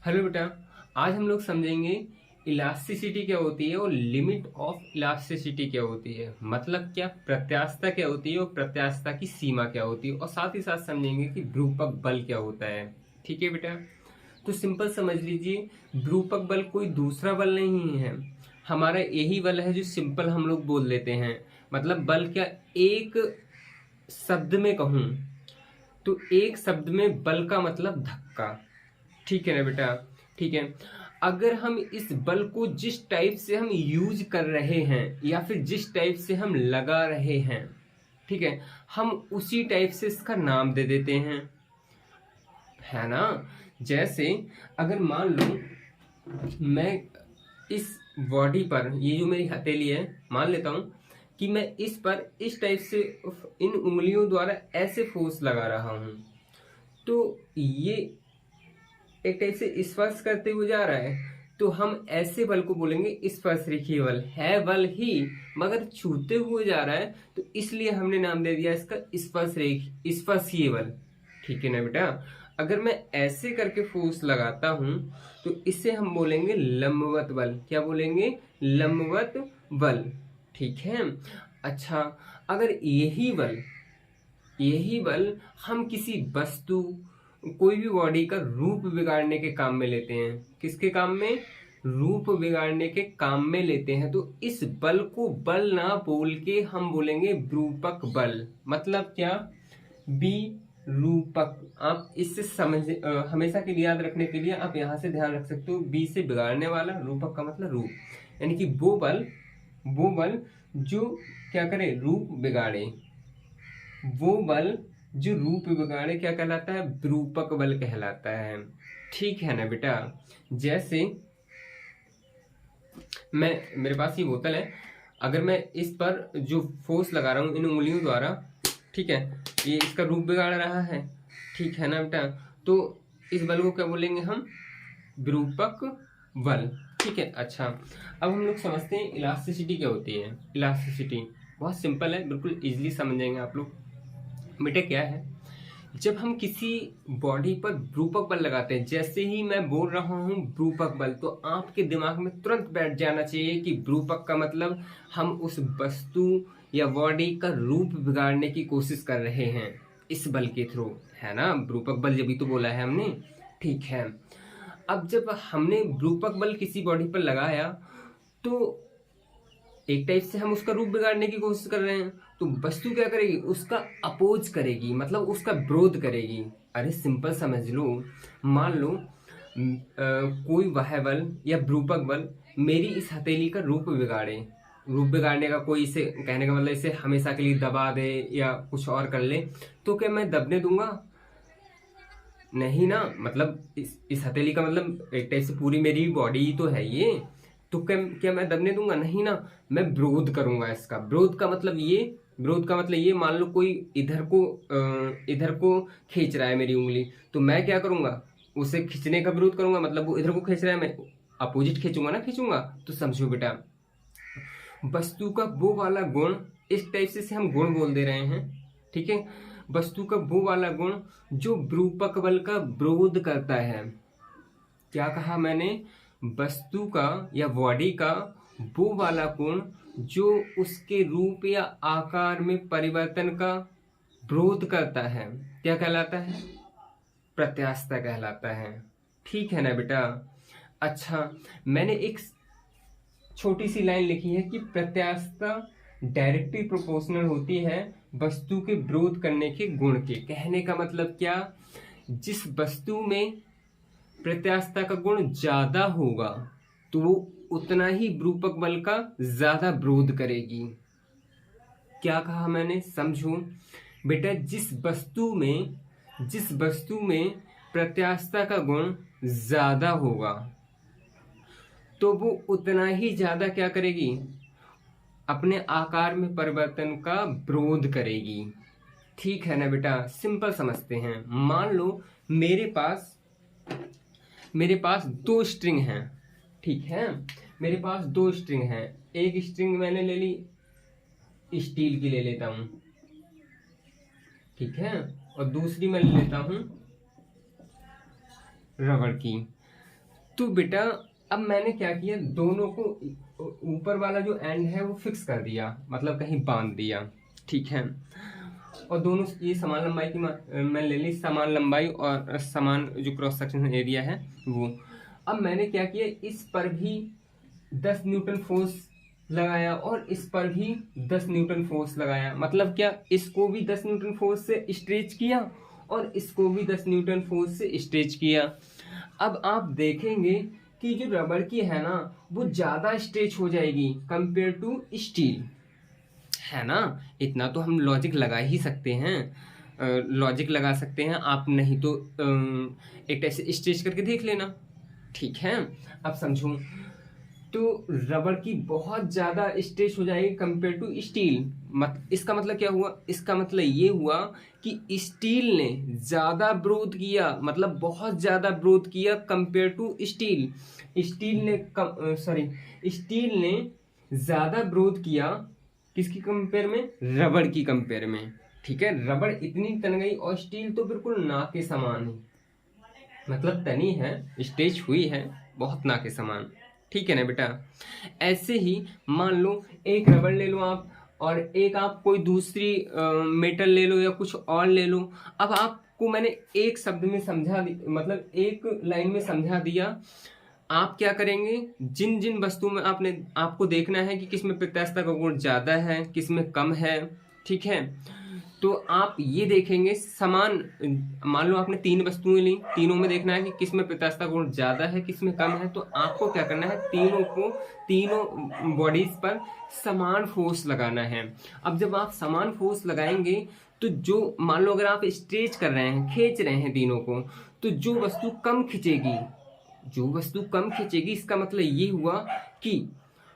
Hello बेटा, आज हम लोग समझेंगे इलास्टिसिटी क्या होती है और लिमिट ऑफ इलास्टिसिटी क्या होती है। मतलब क्या प्रत्यास्थता क्या होती है और प्रत्यास्थता की सीमा क्या होती है, और साथ ही साथ समझेंगे कि ध्रुवक बल क्या होता है। ठीक है बेटा, तो सिंपल समझ लीजिए, ध्रुवक बल कोई दूसरा बल नहीं है, हमारा यही बल है जो सिंपल हम लोग बोल लेते हैं। मतलब बल क्या, एक शब्द में कहूं तो एक शब्द में बल का मतलब धक्का। ठीक है ना बेटा, ठीक है। अगर हम इस बल को जिस टाइप से हम यूज कर रहे हैं या फिर जिस टाइप से हम लगा रहे हैं, ठीक है, हम उसी टाइप से इसका नाम दे देते हैं, है ना। जैसे अगर मान लो मैं इस बॉडी पर, ये जो मेरी हथेली है, मान लेता हूं कि मैं इस पर इस टाइप से इन उंगलियों द्वारा ऐसे फोर्स लगा रहा हूं, तो ये एक टाइप से स्पर्श करते हुए जा रहा है, तो हम ऐसे बल को बोलेंगे स्पर्श रेखीय बल। है बल ही मगर छूते हुए जा रहा है, तो इसलिए हमने नाम दे दिया इसका स्पर्शीय बल। ठीक है ना बेटा। अगर मैं ऐसे करके फोर्स लगाता हूं तो इसे हम बोलेंगे लंबवत बल। क्या बोलेंगे? लंबवत बल। ठीक है। अच्छा, अगर यही बल हम किसी वस्तु, कोई भी बॉडी का रूप बिगाड़ने के काम में लेते हैं, किसके काम में? रूप बिगाड़ने के काम में लेते हैं, तो इस बल को बल ना बोल के हम बोलेंगे विरूपक बल। मतलब क्या? विरूपक। आप इससे हमेशा के लिए याद रखने के लिए आप यहां से ध्यान रख सकते हो, बी से बिगाड़ने वाला, रूपक का मतलब रूप, यानी कि वो बल जो क्या करे? रूप बिगाड़े। वो बल जो रूप बिगाड़े क्या कहलाता है? विरूपक बल कहलाता है। ठीक है ना बेटा। जैसे मेरे पास ये बोतल है, अगर मैं इस पर जो फोर्स लगा रहा हूं इन उंगलियों द्वारा, ठीक है, ये इसका रूप बिगाड़ रहा है। ठीक है ना बेटा। तो इस बल को क्या बोलेंगे हम? विरूपक बल। ठीक है। अच्छा, अब हम लोग समझते हैं इलास्टिसिटी क्या होती है। इलास्टिसिटी बहुत सिंपल है, बिल्कुल इजीली समझ जाएंगे आप लोग। बेटा क्या है, जब हम किसी बॉडी पर विरूपक बल लगाते हैं, जैसे ही मैं बोल रहा हूं विरूपक बल, तो आपके दिमाग में तुरंत बैठ जाना चाहिए कि विरूपक का मतलब हम उस वस्तु या बॉडी का रूप बिगाड़ने की कोशिश कर रहे हैं इस बल के थ्रू, है ना। विरूपक बल जब भी तो बोला है हमने। ठीक है। अब जब हमने विरूपक बल किसी बॉडी पर लगाया, तो एक टाइप से हम उसका रूप बिगाड़ने की कोशिश कर रहे हैं, तो वस्तु क्या करेगी? उसका अपोज करेगी, मतलब उसका विरोध करेगी। अरे सिंपल समझ लो, मान लो कोई वह बल या विरूपक बल मेरी इस हथेली का रूप बिगाड़े। रूप बिगाड़ने का कोई, इसे कहने का मतलब इसे हमेशा के लिए दबा दे या कुछ और कर ले, तो क्या मैं दबने दूंगा? नहीं ना। मतलब इस हथेली का मतलब एक टाइप से पूरी मेरी बॉडी ही तो है ये, तो क्या मैं दबने दूंगा? नहीं ना। मैं विरोध करूंगा इसका। विरोध का मतलब ये, मान लो कोई इधर को खींच रहा है मेरी उंगली, तो मैं क्या करूंगा? उसे खींचने का विरोध करूंगा, मतलब वो इधर को खींच रहा है, मैं अपोजिट खींचूंगा ना, खींचूंगा। तो समझो बेटा, वस्तु का वो वाला गुण, इस टाइप से हम गुण बोल दे रहे हैं। ठीक है। वस्तु का वो वाला गुण जो विरूपक बल का विरोध करता है। क्या कहा मैंने? वस्तु का या बॉडी का वो वाला गुण जो उसके रूप या आकार में परिवर्तन का विरोध करता है, क्या कहलाता है? प्रत्यास्थता कहलाता है। ठीक है ना बेटा। अच्छा, मैंने एक छोटी सी लाइन लिखी है कि प्रत्यास्थता डायरेक्टली प्रोपोर्शनल होती है वस्तु के विरोध करने के गुण के। कहने का मतलब क्या? जिस वस्तु में प्रत्यास्थता का गुण ज्यादा होगा, तो वो उतना ही विरूपक बल का ज्यादा विरोध करेगी। क्या कहा मैंने? समझो बेटा, जिस वस्तु में प्रत्यास्थता का गुण ज्यादा होगा, तो वो उतना ही ज्यादा क्या करेगी? अपने आकार में परिवर्तन का विरोध करेगी। ठीक है ना बेटा। सिंपल समझते हैं। मान लो मेरे पास दो स्ट्रिंग हैं। ठीक है। मेरे पास दो स्ट्रिंग हैं। एक स्ट्रिंग मैंने ले ली, स्टील की ले लेता हूं, ठीक है, और दूसरी मैं ले लेता हूं रबड़ की। तो बेटा अब मैंने क्या किया, दोनों को ऊपर वाला जो एंड है वो फिक्स कर दिया, मतलब कहीं बांध दिया, ठीक है। और दोनों ये समान लंबाई की मैं ले ली, समान लंबाई और समान जो क्रॉस सेक्शन एरिया है वो। अब मैंने क्या किया, इस पर भी 10 न्यूटन फोर्स लगाया और इस पर भी 10 न्यूटन फोर्स लगाया। मतलब क्या, इसको भी 10 न्यूटन फोर्स से स्ट्रेच किया और इसको भी 10 न्यूटन फोर्स से स्ट्रेच किया। अब आप देखेंगे कि जो रबड़ की है ना वो ज़्यादा स्ट्रेच हो जाएगी कंपेयर टू स्टील, है ना। इतना तो हम लॉजिक लगा ही सकते हैं, लॉजिक लगा सकते हैं आप, नहीं तो एक ऐसे स्ट्रेच करके देख लेना, ठीक है। अब समझो, तो रबड़ की बहुत ज़्यादा स्ट्रेच हो जाएगी कंपेयर टू स्टील। इसका मतलब क्या हुआ, इसका मतलब ये हुआ कि स्टील ने ज़्यादा विरोध किया, मतलब बहुत ज़्यादा विरोध किया कंपेयर टू स्टील। स्टील ने ज़्यादा विरोध किया किसकी कंपेयर में, रबड़ की कंपेयर में, ठीक है। रबड़ इतनी तन गई और स्टील तो बिल्कुल ना के समान है, मतलब तनी है, स्ट्रेच हुई है बहुत ना के समान, ठीक है ना बेटा। ऐसे ही मान लो एक रबड़ ले लो आप और एक आप कोई दूसरी मेटल ले लो या कुछ और ले लो। अब आपको मैंने एक शब्द में मतलब एक लाइन में समझा दिया। आप क्या करेंगे, जिन जिन वस्तुओं में आपको देखना है कि किसमें प्रत्यास्थता का गुण ज्यादा है किसमें कम है, ठीक है। तो आप ये देखेंगे समान, मान लो आपने 3 वस्तुएं ली, तीनों में देखना है कि किसमें प्रत्यास्थता गुण ज्यादा है किसमें कम है। तो आपको क्या करना है, तीनों बॉडीज पर समान फोर्स लगाना है। अब जब आप समान फोर्स लगाएंगे तो जो मान लो अगर आप स्ट्रेच कर रहे हैं, खींच रहे हैं तीनों को, तो जो वस्तु कम खींचेगी इसका मतलब ये हुआ कि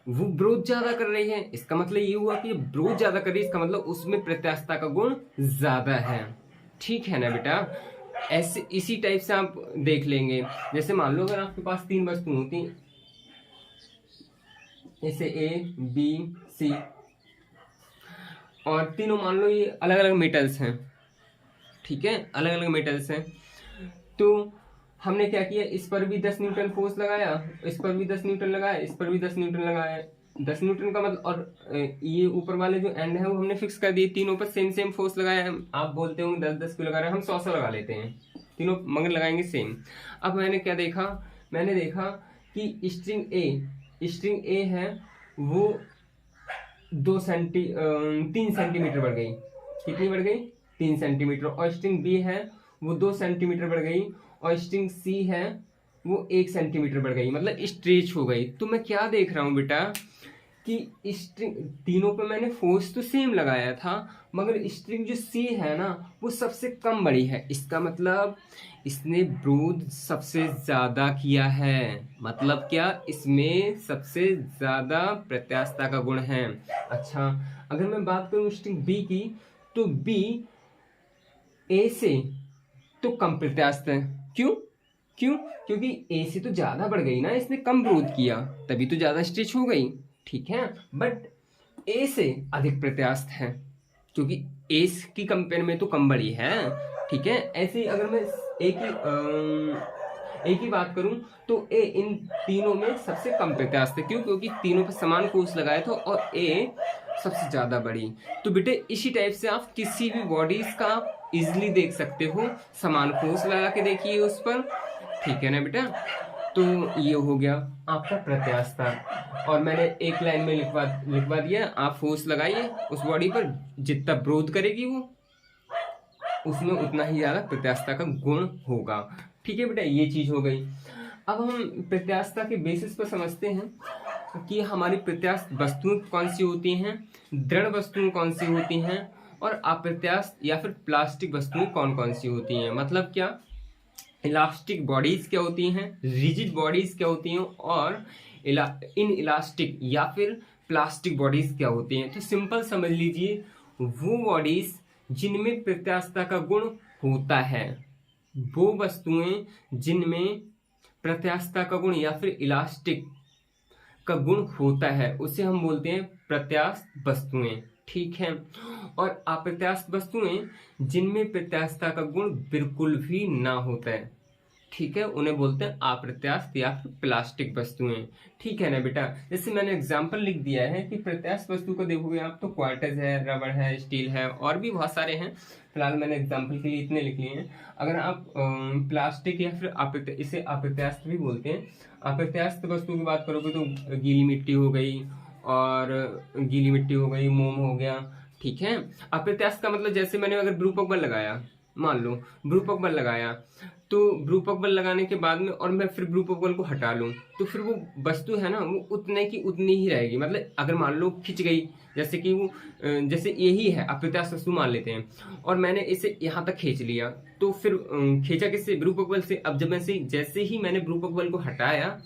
वो विरोध ज्यादा कर रही है। इसका मतलब ये हुआ कि विरोध ज्यादा कर रही है, इसका मतलब उसमें प्रत्यास्थता का गुण ज्यादा है, ठीक है ना बेटा। ऐसे इसी टाइप से आप देख लेंगे। जैसे मान लो अगर आपके पास 3 वस्तु होती, जैसे ए बी सी, और तीनों मान लो ये अलग अलग मेटल्स हैं, ठीक है, अलग अलग मेटल्स हैं। तो हमने क्या किया, इस पर भी 10 न्यूटन फोर्स लगाया, इस पर भी 10 न्यूटन लगाया, इस पर भी 10 न्यूटन लगाया। 10 न्यूटन का मतलब, और ये ऊपर वाले जो एंड है वो हमने फिक्स कर दिए, तीनों पर सेम फोर्स लगाया। आप बोलते होंगे 10-10 क्यों लगा रहे हैं, हम 100 लगा लेते हैं, तीनों मगर लगाएंगे सेम। अब मैंने क्या देखा, मैंने देखा कि स्ट्रिंग ए है वो 3 सेंटीमीटर बढ़ गई। कितनी बढ़ गई, 3 सेंटीमीटर। और स्ट्रिंग बी है वो 2 सेंटीमीटर बढ़ गई। और स्ट्रिंग सी है वो 1 सेंटीमीटर बढ़ गई, मतलब स्ट्रेच हो गई। तो मैं क्या देख रहा हूं बेटा कि स्ट्रिंग तीनों पे मैंने फोर्स तो सेम लगाया था, मगर स्ट्रिंग जो सी है ना वो सबसे कम बड़ी है। इसका मतलब इसने विरोध सबसे ज्यादा किया है, मतलब क्या, इसमें सबसे ज्यादा प्रत्यास्थता का गुण है। अच्छा, अगर मैं बात करूं स्ट्रिंग बी की, तो बी ए से तो कम प्रत्यास्थ है। क्योंकि ए से तो ज्यादा बढ़ गई ना, इसने कम विरोध किया तभी तो ज्यादा स्ट्रेच हो गई, ठीक है। बट ए से अधिक प्रत्यास्थ है क्योंकि ए की कंपेयर में तो कम बड़ी है, ठीक है। ऐसे ही अगर मैं ए की बात करूं तो ए इन तीनों में सबसे कम प्रत्यास्थ है। क्योंकि तीनों पे समान फोर्स लगाए थे और ए सबसे ज्यादा बड़ी। तो बेटे इसी टाइप से आप किसी भी बॉडीज का इजिली देख सकते हो, समान फोर्स लगा के देखिए उस पर, ठीक है ना बेटा। तो ये हो गया आपका प्रत्यास्थता, और मैंने एक लाइन में लिखवा दिया, आप फोर्स लगाइए उस बॉडी पर, जितना विरोध करेगी वो उसमें उतना ही ज्यादा प्रत्यास्थता का गुण होगा, ठीक है बेटा। ये चीज हो गई। अब हम प्रत्यास्थता के बेसिस पर समझते हैं कि हमारी प्रत्यास्थ वस्तुएं कौन सी होती हैं, दृढ़ वस्तुएं कौन सी होती हैं, और अप्रत्यास्थ या फिर प्लास्टिक वस्तुएं कौन कौन सी होती हैं। मतलब क्या, इलास्टिक बॉडीज क्या होती हैं, रिजिड बॉडीज क्या होती हैं, और इन इलास्टिक या फिर प्लास्टिक बॉडीज क्या होती हैं। तो सिंपल समझ लीजिए, वो बॉडीज जिनमें प्रत्यास्थता का गुण होता है, वो वस्तुएं जिनमें प्रत्यास्थता का गुण या फिर इलास्टिक का गुण होता है उसे हम बोलते हैं प्रत्यास्थ वस्तुएं, ठीक है। और अप्रत्यास्थ वस्तुएं जिनमें प्रत्यास्थता का गुण बिल्कुल भी ना होता है, ठीक है, उन्हें बोलते हैं अप्रत्यास्थ या फिर प्लास्टिक वस्तुएं। ठीक है ना बेटा, जैसे मैंने एग्जांपल लिख दिया है कि प्रत्यास्थ वस्तु को देखोगे आप तो क्वार्टज है, रबड़ है, स्टील है, और भी बहुत सारे हैं। फिलहाल मैंने एग्जांपल के लिए इतने लिख लिए हैं। अगर आप प्लास्टिक या फिर इसे अप्रत्यास्थ भी बोलते हैं, अप्रत्यास्थ वस्तु की बात करोगे तो गीली मिट्टी हो गई, मोम हो गया। ठीक है, अप्रत्यास्थ का मतलब जैसे मैंने अगर ब्रू बल लगाया, मान लो ब्रू बल लगाया, तो ब्रू बल लगाने के बाद में और मैं फिर ब्रू बल को हटा लूं, तो फिर वो वस्तु है ना वो उतने की उतनी ही रहेगी। मतलब अगर मान लो खिंच गई, जैसे कि वो जैसे यही है अप्रत्यास्थ वस्तु मान लेते हैं, और मैंने इसे यहाँ तक खींच लिया, तो फिर खींचा किससे? ब्रू बल से। अब जब जैसे ही मैंने ब्रू बल को हटाया,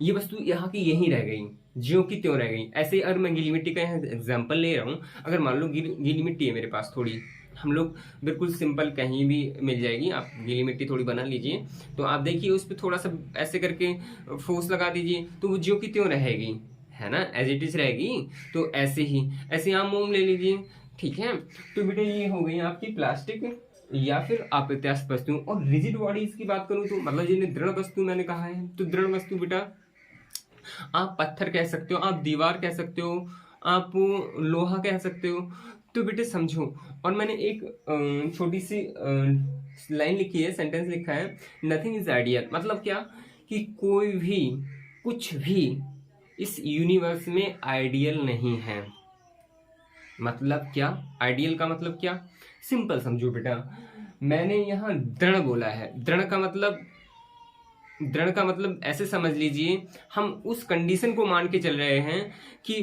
ये वस्तु यहाँ की यहीं रह गई, ज्यों की त्यों रह गई। ऐसे अगर मैं गीली मिट्टी का यहाँ एग्जाम्पल ले रहा हूँ, अगर मान लो गीली मिट्टी है मेरे पास थोड़ी, हम लोग बिल्कुल सिंपल कहीं भी मिल जाएगी, आप गीली मिट्टी थोड़ी बना लीजिए, तो आप देखिए उस पर थोड़ा सा ऐसे करके फोर्स लगा दीजिए, तो वो ज्यों की त्यों रहेगी, है ना, एज इट इज रहेगी। तो ऐसे आप मोम ले लीजिए। ठीक है, तो बेटा ये हो गई आपकी प्लास्टिक या फिर अप्रत्यास्थ वस्तु। और रिजिड बॉडीज की बात करूं तो मतलब जिन्हें दृढ़ वस्तु मैंने कहा है, तो दृढ़ वस्तु बेटा आप पत्थर कह सकते हो, आप दीवार कह सकते हो, आप लोहा कह सकते हो। तो बेटे समझो, और मैंने एक छोटी सी लाइन लिखी है, सेंटेंस लिखा है, नथिंग इज आइडियल। मतलब क्या कि कोई भी कुछ भी इस यूनिवर्स में आइडियल नहीं है। मतलब क्या? आइडियल का मतलब क्या? सिंपल समझो बेटा, मैंने यहाँ दृढ़ बोला है। दृढ़ का मतलब ऐसे समझ लीजिए, हम उस कंडीशन को मान के चल रहे हैं कि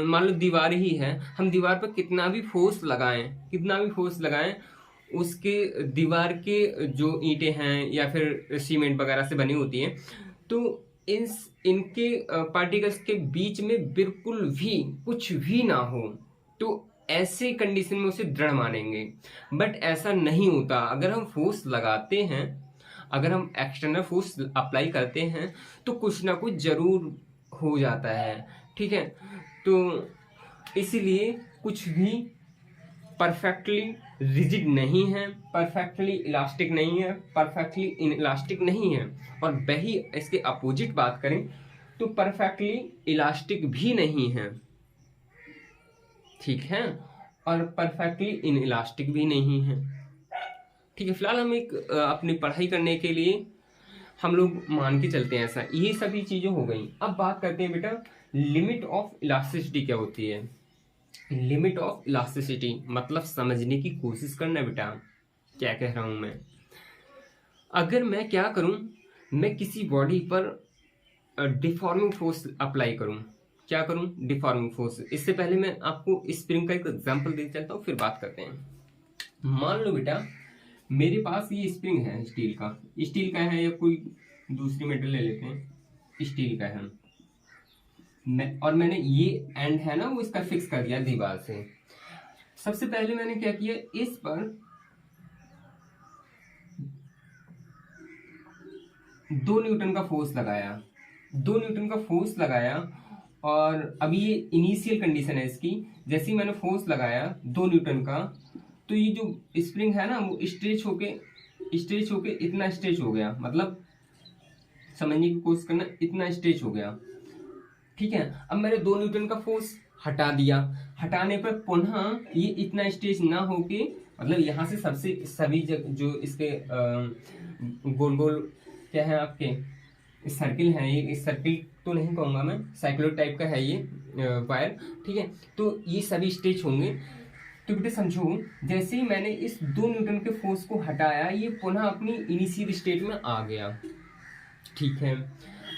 मान लो दीवार ही है, हम दीवार पर कितना भी फोर्स लगाएं, उसके दीवार के जो ईंटें हैं या फिर सीमेंट वगैरह से बनी होती हैं, तो इनके पार्टिकल्स के बीच में बिल्कुल भी कुछ भी ना हो, तो ऐसे कंडीशन में उसे दृढ़ मानेंगे। बट ऐसा नहीं होता। अगर हम फोर्स लगाते हैं, अगर हम एक्सटर्नल फोर्स अप्लाई करते हैं, तो कुछ ना कुछ जरूर हो जाता है। ठीक है, तो इसीलिए कुछ भी परफेक्टली रिजिड नहीं है, परफेक्टली इलास्टिक नहीं है, परफेक्टली इनइलास्टिक नहीं है। और वही इसके अपोजिट बात करें तो परफेक्टली इलास्टिक भी नहीं है। ठीक है, और परफेक्टली इनइलास्टिक भी नहीं है। ठीक है, फिलहाल हम एक अपनी पढ़ाई करने के लिए हम लोग मान के चलते हैं ऐसा। ये सभी चीजें हो गई। अब बात करते हैं बेटा लिमिट ऑफ इलास्टिसिटी क्या होती है। लिमिट ऑफ इलास्टिसिटी मतलब समझने की कोशिश करना बेटा, क्या कह रहा हूं मैं। अगर मैं क्या करूं, मैं किसी बॉडी पर डिफॉर्मिंग फोर्स अप्लाई करूं, क्या करूं? Deforming force. इससे पहले मैं आपको स्प्रिंग का एक एग्जांपल दे चलता हूं, फिर बात करते हैं। मान लो बेटा मेरे पास ये स्प्रिंग है स्टील का है, या कोई दूसरी मेटल ले लेते हैं, स्टील का है, और मैंने ये एंड है ना वो इसका फिक्स कर दिया दीवार से। सबसे पहले मैंने क्या किया, इस पर 2 न्यूटन का फोर्स लगाया, और अभी ये इनिशियल कंडीशन है इसकी। जैसे ही मैंने फोर्स लगाया 2 न्यूटन का, तो ये जो स्प्रिंग है ना वो स्ट्रेच होके इतना स्ट्रेच हो गया। मतलब समझने की कोशिश करना, इतना स्ट्रेच हो गया। ठीक है, अब मैंने 2 न्यूटन का फोर्स हटा दिया, हटाने पर पुनः ये इतना स्ट्रेच ना होके, मतलब यहाँ से सभी जो इसके गोल गोल क्या है आपके सर्किल है, ये सर्किल तो नहीं कहूंगा मैं, साइक्लोइड टाइप का है ये वायर। ठीक है, तो ये सभी स्ट्रेच होंगे। तो बेटे समझो, जैसे ही मैंने इस 2 न्यूटन के फोर्स को हटाया, ये पुनः अपनी इनिशियल स्टेट में आ गया। ठीक है,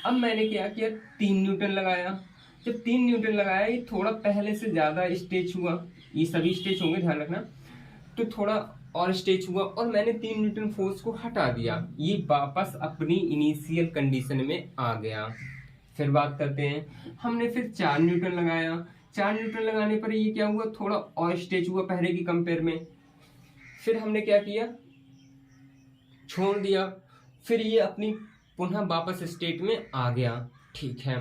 अब मैंने क्या किया, 3 न्यूटन लगाया। जब 3 न्यूटन लगाया, ये थोड़ा पहले से ज्यादा स्ट्रेच हुआ, ये सभी स्ट्रेच होंगे ध्यान रखना, तो थोड़ा और स्ट्रेच हुआ, और मैंने 3 न्यूटन फोर्स को हटा दिया, ये वापस अपनी इनिशियल कंडीशन में आ गया। फिर बात करते हैं, हमने फिर 4 न्यूटन लगाया। 4 न्यूटन लगाने पर ये क्या हुआ, थोड़ा और स्ट्रेच हुआ पहले की कंपेयर में। फिर हमने क्या किया, छोड़ दिया, फिर ये अपनी पुनः वापस स्टेट में आ गया। ठीक है,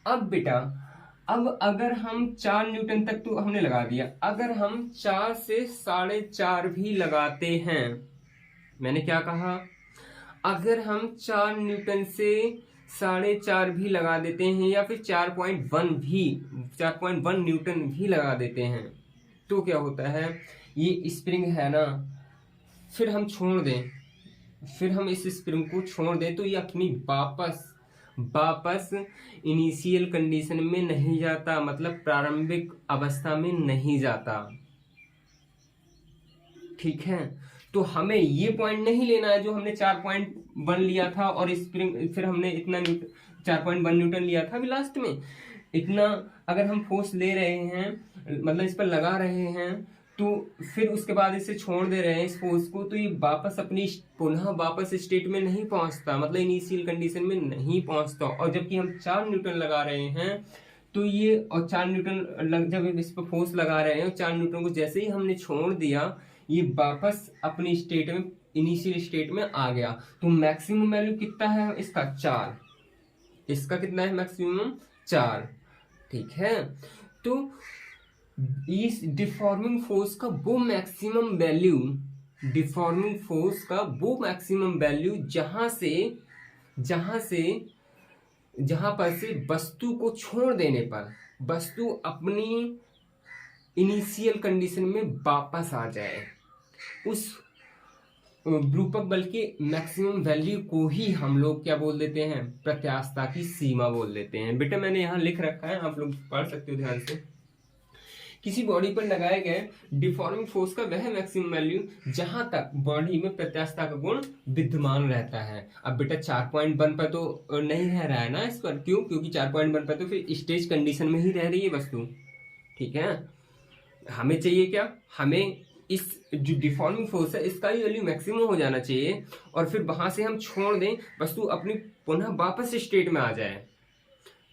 अब बेटा अगर हम 4 न्यूटन तक तो हमने लगा दिया, अगर हम 4 से 4.5 भी लगाते हैं, मैंने क्या कहा, अगर हम 4 न्यूटन से 4.5 भी लगा देते हैं या फिर 4.1 न्यूटन भी लगा देते हैं तो क्या होता है, ये स्प्रिंग है ना, फिर हम छोड़ दें, फिर हम इस स्प्रिंग को छोड़ दें तो ये अपनी वापस इनिशियल कंडीशन में नहीं जाता, मतलब प्रारंभिक अवस्था में नहीं जाता। ठीक है, तो हमें ये पॉइंट नहीं लेना है जो हमने 4.1 लिया था और स्प्रिंग फिर हमने इतना 4.1 न्यूटन लिया था अभी लास्ट में। इतना अगर हम फोर्स ले रहे हैं, मतलब इस पर लगा रहे हैं, तो फिर उसके बाद इसे छोड़ दे रहे हैं इस फोर्स को, तो ये पुनः वापस स्टेट में नहीं पहुंचता, मतलब इनिशियल कंडीशन में नहीं पहुंचता। और जबकि हम 4 न्यूटन लगा रहे हैं तो ये, और 4 न्यूटन जब इस पर फोर्स लगा रहे हैं, 4 न्यूटन को जैसे ही हमने छोड़ दिया ये वापस अपनी स्टेट में, इनिशियल स्टेट में आ गया। तो मैक्सिमम वैल्यू कितना है इसका, 4। इसका कितना है मैक्सिमम, 4। ठीक है, तो इस डिफॉर्मिंग फोर्स का वो मैक्सिमम वैल्यू, डिफॉर्मिंग फोर्स का वो मैक्सिमम वैल्यू जहां पर से वस्तु को छोड़ देने पर वस्तु अपनी इनिशियल कंडीशन में वापस आ जाए, उस विरूपक बल के मैक्सिमम वैल्यू को ही हम लोग क्या बोल देते हैं, प्रत्यास्थता की सीमा बोल देते हैं। बेटा मैंने यहाँ लिख रखा है, आप लोग पढ़ सकते हो ध्यान से। किसी बॉडी पर लगाए गए डिफॉर्मिंग फोर्स का वह मैक्सिमम वैल्यू जहां तक बॉडी में प्रत्यास्थता का गुण विद्यमान रहता है। अब बेटा 4.1 पर तो नहीं रह रहा है ना इस पर, क्यों, क्योंकि 4.1 पर तो फिर स्टेज कंडीशन में ही रह रही है वस्तु। ठीक है, हमें चाहिए क्या, हमें इस जो डिफॉर्मिंग फोर्स है इसका ही वैल्यू मैक्सिमम हो जाना चाहिए, और फिर वहां से हम छोड़ दें, वस्तु अपनी पुनः वापस स्टेट में आ जाए,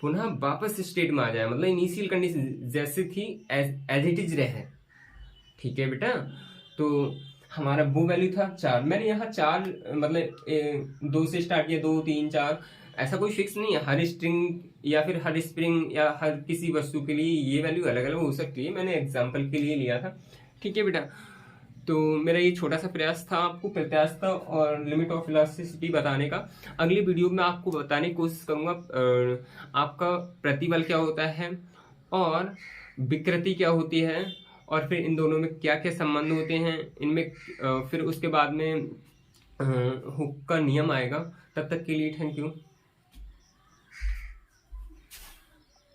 पुनः वापस स्टेट में आ जाए, मतलब इनिशियल कंडीशन जैसे थी एज इट इज रहे। ठीक है बेटा, तो हमारा वो वैल्यू था 4। मैंने यहाँ 4 मतलब 2 से स्टार्ट किया, 2, 3, 4, ऐसा कोई फिक्स नहीं है। हर स्ट्रिंग या फिर हर स्प्रिंग या हर किसी वस्तु के लिए ये वैल्यू अलग अलग हो सकती है, मैंने एग्जाम्पल के लिए लिया था। ठीक है बेटा, तो मेरा ये छोटा सा प्रयास था आपको प्रत्यास्थता और लिमिट ऑफ इलास्टिसिटी बताने का। अगली वीडियो में आपको बताने की कोशिश करूंगा आपका प्रतिबल क्या होता है और विकृति क्या होती है, और फिर इन दोनों में क्या क्या संबंध होते हैं इनमें, फिर उसके बाद में हुक का नियम आएगा। तब तक के लिए थैंक यू।